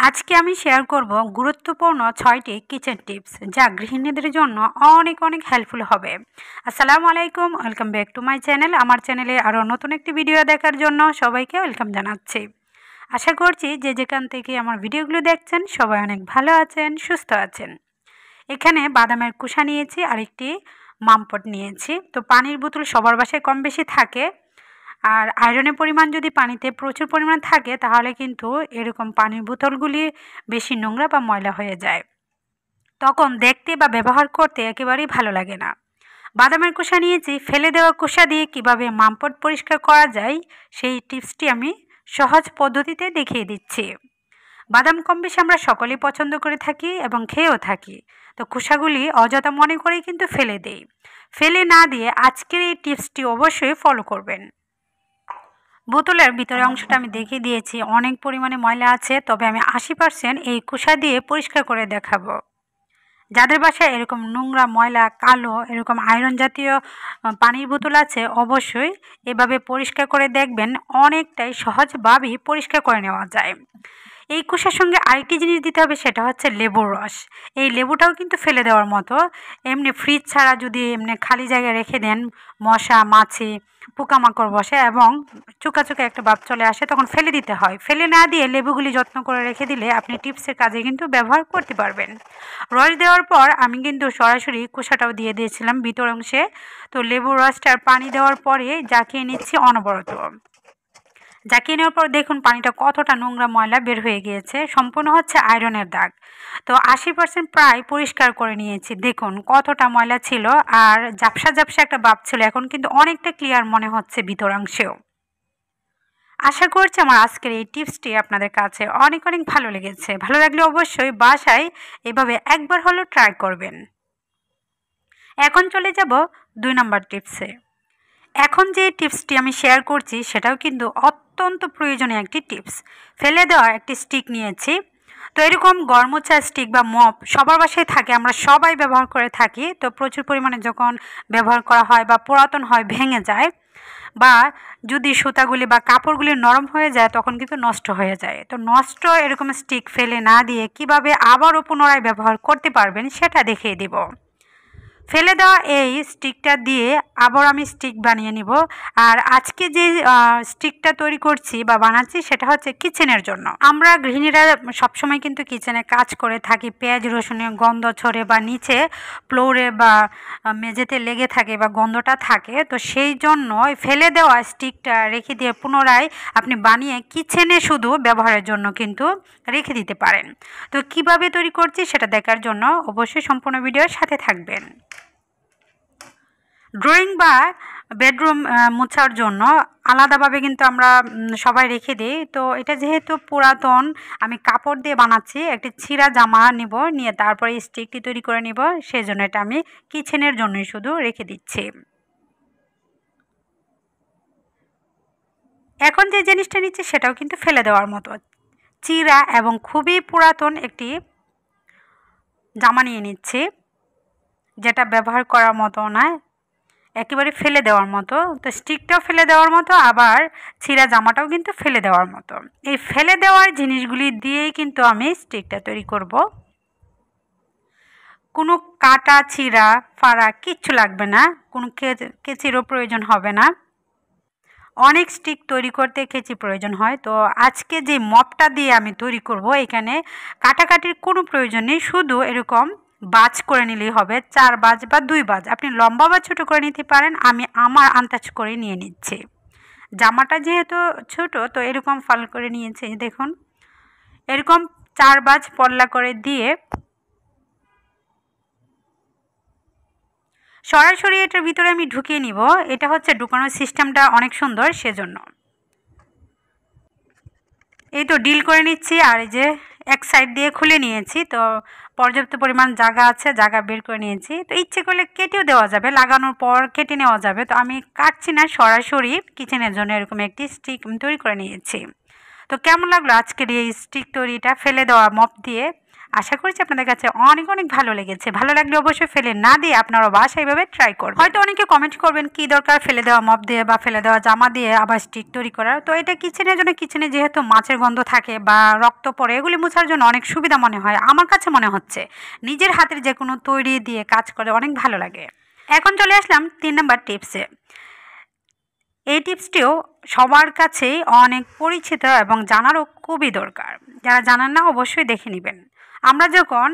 আজকে আমি শেয়ার করব গুরুত্বপূর্ণ 6টি কিচেন টিপস যা গৃহিণীদের জন্য অনেক হেল্পফুল হবে। আসসালামু আলাইকুম, welcome back to my channel. আমার চ্যানেলে আরও নতুন একটি ভিডিও দেখার জন্য সবাইকে ওয়েলকাম জানাচ্ছি। আশা করছি যে যেখান থেকে আমার ভিডিওগুলো দেখছেন সবাই অনেক ভালো আছেন, সুস্থ আছেন। এখানে বাদামের কুসা নিয়েছি আর একটি মামপট নিয়েছি। তো পানির বোতল সবার বাসায় কম বেশি থাকে, আর আয়রনের পরিমাণ যদি পানিতে প্রচুর পরিমাণ থাকে তাহলে কিন্তু এরকম পানির বোতলগুলি বেশি নোংরা বা ময়লা হয়ে যায়, তখন দেখতে বা ব্যবহার করতে একেবারেই ভালো লাগে না। বাদামের খোসা নিয়েছি, ফেলে দেওয়া খোসা দিয়ে কিভাবে মামপট পরিষ্কার করা যায় সেই টিপসটি আমি সহজ পদ্ধতিতে দেখিয়ে দিচ্ছি। বাদাম কম বেশি আমরা সকলেই পছন্দ করে থাকি এবং খেয়েও থাকি। তো খোসাগুলি অযথা মনে করেই কিন্তু ফেলে দেই। ফেলে না দিয়ে আজকের এই টিপসটি অবশ্যই ফলো করবেন। বোতলের ভিতরের অংশটা আমি দেখিয়ে দিয়েছি, অনেক পরিমাণে ময়লা আছে, তবে আমি 80% এই কুসা দিয়ে পরিষ্কার করে দেখাবো। যাদের বাসায় এরকম নোংরা ময়লা কালো এরকম আয়রন জাতীয় পানির বোতল আছে অবশ্যই এভাবে পরিষ্কার করে দেখবেন, অনেকটাই সহজভাবেই পরিষ্কার করে নেওয়া যায়। এই কুসার সঙ্গে আরেকটি জিনিস দিতে হবে, সেটা হচ্ছে লেবুর রস। এই লেবুটাও কিন্তু ফেলে দেওয়ার মতো, এমনি ফ্রিজ ছাড়া যদি এমনি খালি জায়গায় রেখে দেন মশা মাছি পোকামাকড় বসে এবং চুকা একটা ভাব চলে আসে, তখন ফেলে দিতে হয়। ফেলে না দিয়ে লেবুগুলি যত্ন করে রেখে দিলে আপনি টিপসের কাজে কিন্তু ব্যবহার করতে পারবেন। রস দেওয়ার পর আমি কিন্তু সরাসরি কুসাটাও দিয়ে দিয়েছিলাম ভিতর অংশে। তো লেবুর রসটার পানি দেওয়ার পরে জাকিয়ে নিচ্ছি অনবরত। জাকিয়ে নেওয়ার পর দেখুন পানিটা কতটা নোংরা ময়লা বের হয়ে গিয়েছে, সম্পূর্ণ হচ্ছে আয়রনের দাগ। তো 80% প্রায় পরিষ্কার করে নিয়েছি। দেখুন কতটা ময়লা ছিল আর ঝাপসা একটা ভাব ছিল, এখন কিন্তু অনেকটা ক্লিয়ার মনে হচ্ছে ভিতরাংশেও। আশা করছি আমার আজকের এই টিপসটি আপনাদের কাছে অনেক ভালো লেগেছে। ভালো লাগলে অবশ্যই বাসায় এভাবে একবার হলেও ট্রাই করবেন। এখন চলে যাব 2 নম্বর টিপসে। এখন যে টিপসটি আমি শেয়ার করছি সেটাও কিন্তু অত্যন্ত প্রয়োজনীয় একটি টিপস। ফেলে দেওয়া একটি স্টিক নিয়েছি। তো এরকম গরমোচা স্টিক বা মপ সবার বাসায় থাকে, আমরা সবাই ব্যবহার করে থাকি। তো প্রচুর পরিমাণে যখন ব্যবহার করা হয় বা পুরাতন হয় ভেঙে যায়, বা যদি সুতাগুলি বা কাপড়গুলি নরম হয়ে যায় তখন কিন্তু নষ্ট হয়ে যায়। তো নষ্ট এরকম স্টিক ফেলে না দিয়ে কিভাবে আবারও পুনরায় ব্যবহার করতে পারবেন সেটা দেখিয়ে দিব। ফেলে দেওয়া এই স্টিকটা দিয়ে আবার আমি স্টিক বানিয়ে নিব। আর আজকে যে স্টিকটা তৈরি করছি বা বানাচ্ছি সেটা হচ্ছে কিচেনের জন্য। আমরা গৃহিণীরা সবসময় কিন্তু কিচেনে কাজ করে থাকি, পেঁয়াজ রসুনের গন্ধ ছড়ে বা নিচে ফ্লোরে বা মেঝেতে লেগে থাকে বা গন্ধটা থাকে। তো সেই জন্য ফেলে দেওয়া স্টিকটা রেখে দিয়ে পুনরায় আপনি বানিয়ে কিচেনে শুধু ব্যবহারের জন্য কিন্তু রেখে দিতে পারেন। তো কিভাবে তৈরি করছি সেটা দেখার জন্য অবশ্যই সম্পূর্ণ ভিডিওর সাথে থাকবেন। ড্রয়িং বা বেডরুম মোছার জন্য আলাদাভাবে কিন্তু আমরা সবাই রেখে দিই। তো এটা যেহেতু পুরাতন, আমি কাপড় দিয়ে বানাচ্ছি, একটি ছিঁড়া জামা নিব, নিয়ে তারপরে স্টিকটি তৈরি করে নিব, সেজন্য এটা আমি কিচেনের জন্যই শুধু রেখে দিচ্ছি। এখন যে জিনিসটা নিচ্ছি সেটাও কিন্তু ফেলে দেওয়ার মতো, চিরা এবং খুবই পুরাতন একটি জামা নিয়ে নিচ্ছি, যেটা ব্যবহার করার মতো নয়, একেবারে ফেলে দেওয়ার মতো। তো স্টিকটাও ফেলে দেওয়ার মতো, আবার ছিঁড়া জামাটাও কিন্তু ফেলে দেওয়ার মতো। এই ফেলে দেওয়ার জিনিসগুলি দিয়েই কিন্তু আমি স্টিকটা তৈরি করব। কোনো কাটা ছিঁড়া ফাড়া কিচ্ছু লাগবে না, কোনো কেচিরও প্রয়োজন হবে না। অনেক স্টিক তৈরি করতে কেচি প্রয়োজন হয়। তো আজকে যে মপটা দিয়ে আমি তৈরি করব, এখানে কাটাকাটির কোনো প্রয়োজন নেই, শুধু এরকম বাজ করে নিলেই হবে, 4 বাজ বা 2 বাজ, আপনি লম্বা বা ছোটো করে নিতে পারেন। আমি আমার আন্দাজ করে নিয়ে নিচ্ছি। জামাটা যেহেতু ছোট তো এরকম ফাল করে নিয়েছি। দেখুন এরকম 4 বাজ পল্লা করে দিয়ে সরাসরি এটার ভিতরে আমি ঢুকিয়ে নিব। এটা হচ্ছে ঢুকানোর সিস্টেমটা অনেক সুন্দর, সেজন্য এই তো ডিল করে নিচ্ছি। আর এই যে এক সাইড দিয়ে খুলে নিয়েছি, তো পর্যাপ্ত পরিমাণ জায়গা আছে, জায়গা বের করে নিয়েছি। তো ইচ্ছে করলে কেটেও দেওয়া যাবে, লাগানোর পর কেটে নেওয়া যাবে। তো আমি কাটছি না, সরাসরি কিচেনের জন্য এরকম একটি স্টিক তৈরি করে নিয়েছি। তো কেমন লাগলো আজকের এই স্টিক তৈরিটা ফেলে দেওয়া মপ দিয়ে? আশা করছি আপনাদের কাছে অনেক অনেক ভালো লেগেছে। ভালো লাগলে অবশ্যই ফেলে না দিয়ে আপনারা বাসায় এইভাবে ট্রাই করবেন। হয়তো অনেকে কমেন্ট করবেন কি দরকার ফেলে দেওয়া মপ দিয়ে বা ফেলে দেওয়া জামা দিয়ে আবার স্টিক তৈরি করার। তো এটা কিচেনের জন্য, কিচেনে যেহেতু মাছের গন্ধ থাকে বা রক্ত পড়ে, এগুলি মোছার জন্য অনেক সুবিধা মনে হয়। আমার কাছে মনে হচ্ছে নিজের হাতের যে কোনো তৈরি দিয়ে কাজ করে অনেক ভালো লাগে। এখন চলে আসলাম 3 নম্বর টিপসে। এই টিপসটিও সবার কাছেই অনেক পরিচিত এবং জানারও খুবই দরকার। যারা জানান না অবশ্যই দেখে নেবেন। আমরা যখন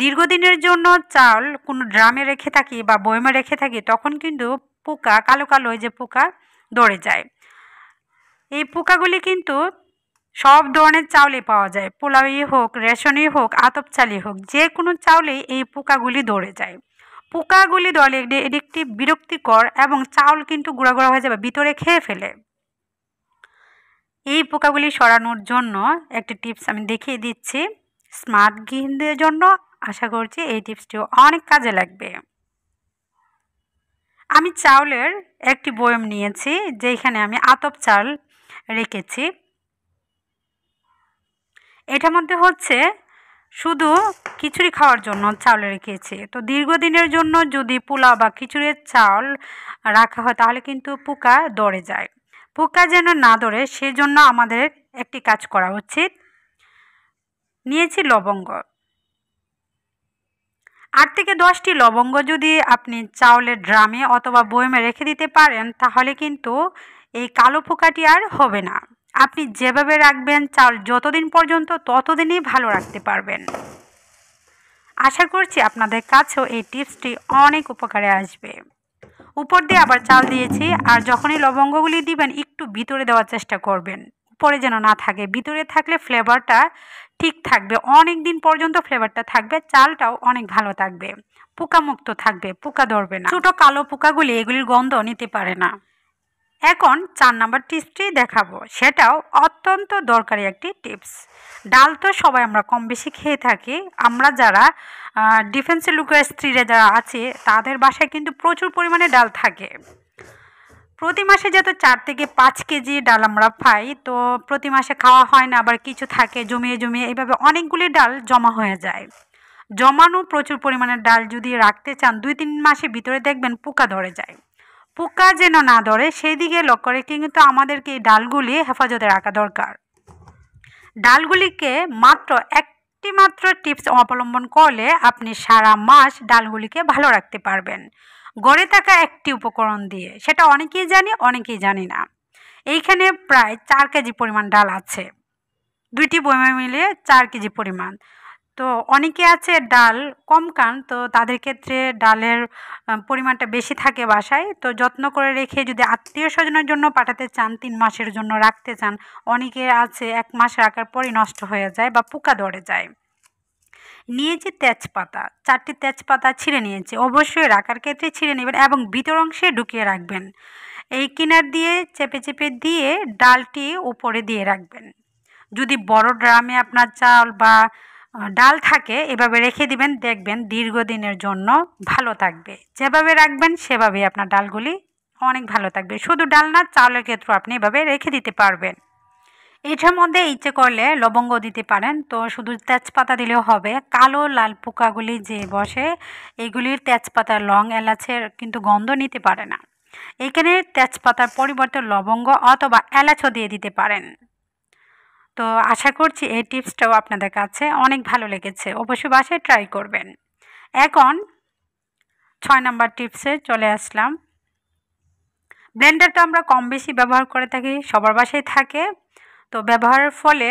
দীর্ঘদিনের জন্য চাল কোনো ড্রামে রেখে থাকি বা বয়মে রেখে থাকি, তখন কিন্তু পোকা, কালো কালো যে পোকা দৌড়ে যায়। এই পোকাগুলি কিন্তু সব ধরনের চাউলেই পাওয়া যায়, পোলাওই হোক, রেশনই হোক, আতপ চালই হোক, যে কোনো চাউলেই এই পোকাগুলি দৌড়ে যায়। পোকাগুলি দলে এটি একটি বিরক্তিকর এবং চাউল কিন্তু গুঁড়া গুঁড়া হয়ে যাবে, ভিতরে খেয়ে ফেলে। এই পোকাগুলি সরানোর জন্য একটি টিপস আমি দেখিয়ে দিচ্ছি স্মার্ট গৃহিণীদের জন্য। আশা করছি এই টিপসটিও অনেক কাজে লাগবে। আমি চাউলের একটি বয়ম নিয়েছি, যেখানে আমি আতপ চাল রেখেছি। এটার মধ্যে হচ্ছে শুধু খিচুড়ি খাওয়ার জন্য চাউল রেখেছি। তো দীর্ঘদিনের জন্য যদি পোলাও বা খিচুড়ির চাউল রাখা হয় তাহলে কিন্তু পোকা দৌড়ে যায়। পোকা যেন না দৌড়ে সেজন্য আমাদের একটি কাজ করা উচিত। নিয়েছি লবঙ্গ, 8 থেকে 10টি লবঙ্গ যদি আপনি চাউলের ড্রামে অথবা বয়মে রেখে দিতে পারেন তাহলে কিন্তু এই কালো পোকাটি আর হবে না। আপনি যেভাবে রাখবেন চাল যতদিন পর্যন্ত ততদিনই ভালো রাখতে পারবেন। আশা করছি আপনাদের কাছেও এই টিপসটি অনেক উপকারে আসবে। উপর দিয়ে আবার চাল দিয়েছি, আর যখনই লবঙ্গগুলি দিবেন একটু ভিতরে দেওয়ার চেষ্টা করবেন, উপরে যেন না থাকে। ভিতরে থাকলে ফ্লেভারটা ঠিক থাকবে, অনেক দিন পর্যন্ত ফ্লেভারটা থাকবে, চালটাও অনেক ভালো থাকবে, পোকামুক্ত থাকবে, পোকা ধরবে না। ছোটো কালো পোকাগুলি এগুলির গন্ধ নিতে পারে না। এখন 4 নম্বর টিপসটি দেখাবো, সেটাও অত্যন্ত দরকারি একটি টিপস। ডাল তো সবাই আমরা কম বেশি খেয়ে থাকি। আমরা যারা ডিফেন্সের লোকের স্ত্রীরা যারা আছে তাদের বাসায় কিন্তু প্রচুর পরিমাণে ডাল থাকে। প্রতি মাসে যত 4 থেকে 5 কেজি ডাল আমরা পাই, তো প্রতি মাসে খাওয়া হয় না, আবার কিছু থাকে জমিয়ে জমিয়ে, এইভাবে অনেকগুলি ডাল জমা হয়ে যায়। জমানো প্রচুর পরিমাণে ডাল যদি রাখতে চান 2-3 মাসের ভিতরে দেখবেন পোকা ধরে যায়। পোকা যেন না ধরে সেই দিকে লক্ষ্য রেখে কিন্তু আমাদেরকে এই ডালগুলি হেফাজতে রাখা দরকার। ডালগুলিকে মাত্র একটি মাত্র টিপস অবলম্বন করলে আপনি সারা মাস ডালগুলিকে ভালো রাখতে পারবেন, গড়ে থাকা একটি উপকরণ দিয়ে। সেটা অনেকেই জানি, অনেকেই জানি না। এইখানে প্রায় 4 কেজি পরিমাণ ডাল আছে, 2টি বয়মে মিলিয়ে 4 কেজি পরিমাণ। তো অনেকে আছে ডাল কম খান, তো তাদের ক্ষেত্রে ডালের পরিমাণটা বেশি থাকে বাসায়, তো যত্ন করে রেখে যদি আত্মীয় স্বজনের জন্য পাঠাতে চান, 3 মাসের জন্য রাখতে চান, অনেকে আছে 1 মাস রাখার পরই নষ্ট হয়ে যায় বা পোকা ধরে যায়। নিয়েছি তেজপাতা, 4টি তেজপাতা ছিঁড়ে নিয়েছি। অবশ্যই রাখার ক্ষেত্রে ছিঁড়ে নেবেন এবং ভিতর অংশে ঢুকিয়ে রাখবেন। এই কিনার দিয়ে চেপে চেপে দিয়ে ডালটি উপরে দিয়ে রাখবেন। যদি বড় ড্রামে আপনার চাল বা ডাল থাকে এভাবে রেখে দিবেন, দেখবেন দীর্ঘদিনের জন্য ভালো থাকবে। যেভাবে রাখবেন সেভাবেই আপনার ডালগুলি অনেক ভালো থাকবে। শুধু ডাল না, চালের ক্ষেত্রেও আপনি এভাবে রেখে দিতে পারবেন। এটার মধ্যে ইচ্ছে করলে লবঙ্গ দিতে পারেন, তো শুধু তেজপাতা দিলেও হবে। কালো লাল পোকাগুলি যে বসে এগুলির তেজপাতা, লং, এলাচের কিন্তু গন্ধ নিতে পারে না। এখানে তেজপাতার পরিবর্তে লবঙ্গ অথবা এলাচও দিয়ে দিতে পারেন। তো আশা করছি এই টিপসটাও আপনাদের কাছে অনেক ভালো লেগেছে, অবশ্যই বাসায় ট্রাই করবেন। এখন 6 নম্বর টিপসে চলে আসলাম। ব্লেন্ডারটা আমরা কম বেশি ব্যবহার করে থাকি, সবার বাসায় থাকে। তো ব্যবহারের ফলে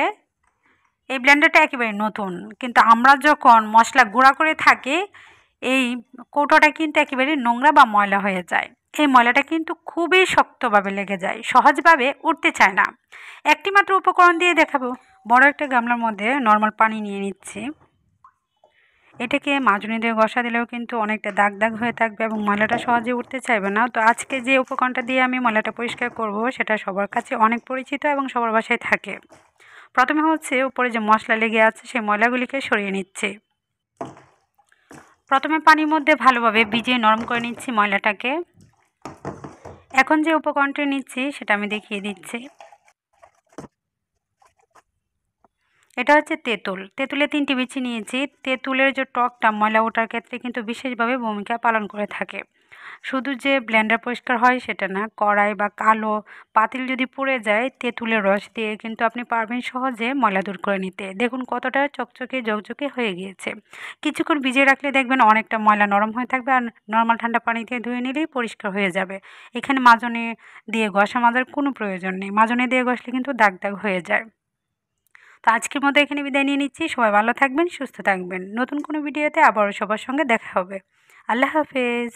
এই ব্লেন্ডারটা একেবারে নতুন, কিন্তু আমরা যখন মশলা গুঁড়া করে থাকি এই কৌটোটা কিন্তু একেবারে নোংরা বা ময়লা হয়ে যায়। এই ময়লাটা কিন্তু খুবই শক্তভাবে লেগে যায়, সহজভাবে উঠতে চায় না। একটি মাত্র উপকরণ দিয়ে দেখাবো। বড় একটা গামলার মধ্যে নর্মাল পানি নিয়ে নিচ্ছি। এটাকে মাজনি দিয়ে ঘষা দিলেও কিন্তু অনেকটা দাগ দাগ হয়ে থাকবে এবং ময়লাটা সহজে উঠতে চাইবে না। তো আজকে যে উপকরণটা দিয়ে আমি ময়লাটা পরিষ্কার করব সেটা সবার কাছে অনেক পরিচিত এবং সবার বাসায় থাকে। প্রথমে হচ্ছে উপরে যে মশলা লেগে আছে সেই ময়লাগুলিকে সরিয়ে নিচ্ছি। প্রথমে পানির মধ্যে ভালোভাবে ভিজিয়ে নরম করে নিচ্ছি ময়লাটাকে। এখন যে উপকরণটি নিচ্ছি সেটা আমি দেখিয়ে দিচ্ছি। এটা হচ্ছে তেঁতুল। তেঁতুলের ৩টি বিচি নিয়েছি। তেঁতুলের যে টকটা ময়লা ওঠার ক্ষেত্রে কিন্তু বিশেষভাবে ভূমিকা পালন করে থাকে। শুধু যে ব্লেন্ডার পরিষ্কার হয় সেটা না, কড়াই বা কালো পাতিল যদি পুড়ে যায় তেঁতুলের রস দিয়ে কিন্তু আপনি পারবেন সহজে ময়লা দূর করে নিতে। দেখুন কতটা চকচকে ঝকঝকে হয়ে গিয়েছে। কিছুক্ষণ ভিজিয়ে রাখলে দেখবেন অনেকটা ময়লা নরম হয়ে থাকবে আর নর্মাল ঠান্ডা পানি দিয়ে ধুয়ে নিলেই পরিষ্কার হয়ে যাবে। এখানে মাজনি দিয়ে ঘষা মাজার কোনো প্রয়োজন নেই। মাজনি দিয়ে ঘষলে কিন্তু দাগ দাগ হয়ে যায়। তো আজকের মতো এখানে বিদায় নিয়ে নিচ্ছি। সবাই ভালো থাকবেন, সুস্থ থাকবেন। নতুন কোনো ভিডিওতে আবারও সবার সঙ্গে দেখা হবে। আল্লাহ হাফেজ।